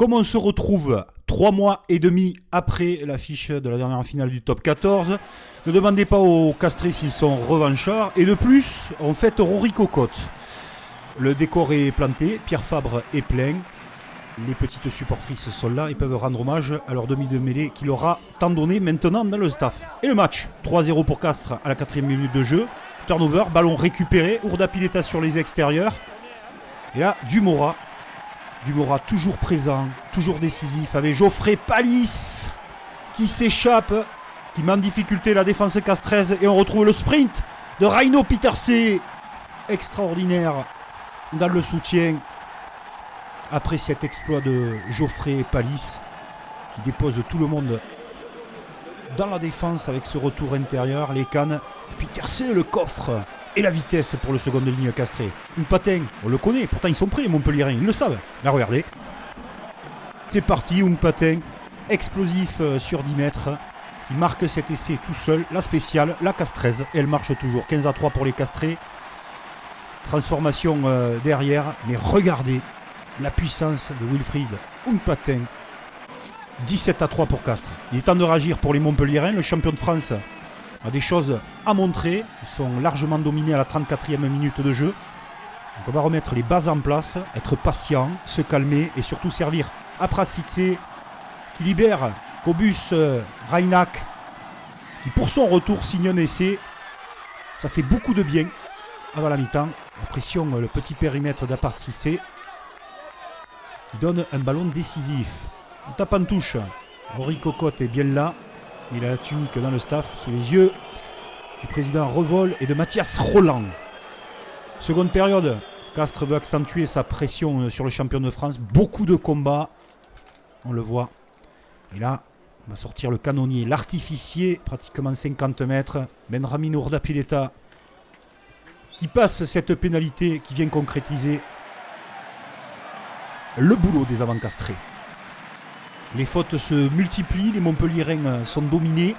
Comme on se retrouve 3 mois et demi après l'affiche de la dernière finale du top 14, ne demandez pas aux castrés s'ils sont revanchards. Et de plus, on fête Rory Cocotte. Le décor est planté, Pierre Fabre est plein. Les petites supportrices sont là et peuvent rendre hommage à leur demi de mêlée qui leur a tant donné maintenant dans le staff. Et le match, 3-0 pour Castres à la 4e minute de jeu. Turnover, ballon récupéré, Urdapilleta sur les extérieurs. Et là, Dumora toujours présent, toujours décisif, avec Geoffrey Palis qui s'échappe, qui met en difficulté la défense castraise. Et on retrouve le sprint de Raino Pieterse, extraordinaire dans le soutien. Après cet exploit de Geoffrey Palis, qui dépose tout le monde dans la défense avec ce retour intérieur, les cannes. Pieterse, le coffre et la vitesse pour le second de ligne castré. Mpateng, on le connaît, pourtant ils sont prêts les Montpelliérains, ils le savent. Là regardez, c'est parti, Mpateng, explosif sur 10 mètres, qui marque cet essai tout seul, la spéciale, la castraise, et elle marche toujours. 15-3 pour les castrés. Transformation derrière, mais regardez la puissance de Wilfried Mpateng. 17-3 pour Castres. Il est temps de réagir pour les Montpelliérains. Le champion de France a des choses à montrer. Ils sont largement dominés à la 34e minute de jeu. Donc on va remettre les bases en place, être patient, se calmer et surtout servir à Prasice qui libère Cobus Reinach qui pour son retour signe un essai. Ça fait beaucoup de bien avant la mi-temps. La pression, le petit périmètre d'Aprasice qui donne un ballon décisif. On tape en touche. Rory Cocotte est bien là. Il a la tunique dans le staff sous les yeux du président Revol et de Mathias Roland. Seconde période, Castres veut accentuer sa pression sur le champion de France. Beaucoup de combats, on le voit. Et là, on va sortir le canonnier, l'artificier, pratiquement 50 mètres. Benjamin Urdapilleta qui passe cette pénalité qui vient concrétiser le boulot des avant-castrés. Les fautes se multiplient, les Montpelliérains sont dominés.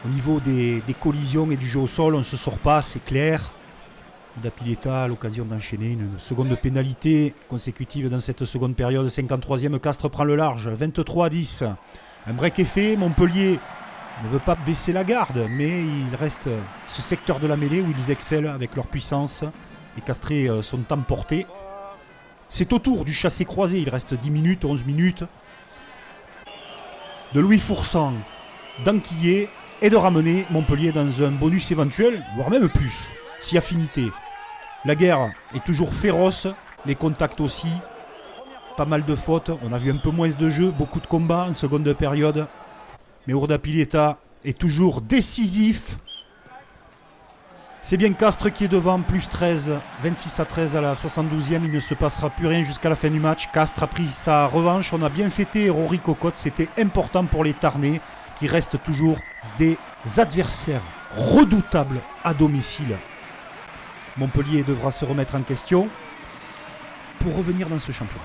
Au niveau des collisions et du jeu au sol, on ne se sort pas, c'est clair. Urdapilleta a l'occasion d'enchaîner une seconde pénalité consécutive dans cette seconde période. 53e, Castres prend le large, 23-10. Un break est fait, Montpellier ne veut pas baisser la garde, mais il reste ce secteur de la mêlée où ils excellent avec leur puissance. Les castrés sont emportés. C'est au tour du chassé-croisé, il reste 10 minutes, 11 minutes, de Louis Foursan d'enquiller et de ramener Montpellier dans un bonus éventuel, voire même plus, si affinité. La guerre est toujours féroce, les contacts aussi, pas mal de fautes, on a vu un peu moins de jeu, beaucoup de combats en seconde période, mais Urdapilleta est toujours décisif. C'est bien Castres qui est devant, plus 13, 26-13 à la 72e. Il ne se passera plus rien jusqu'à la fin du match. Castres a pris sa revanche. On a bien fêté Rory Cocotte. C'était important pour les Tarnais qui restent toujours des adversaires redoutables à domicile. Montpellier devra se remettre en question pour revenir dans ce championnat.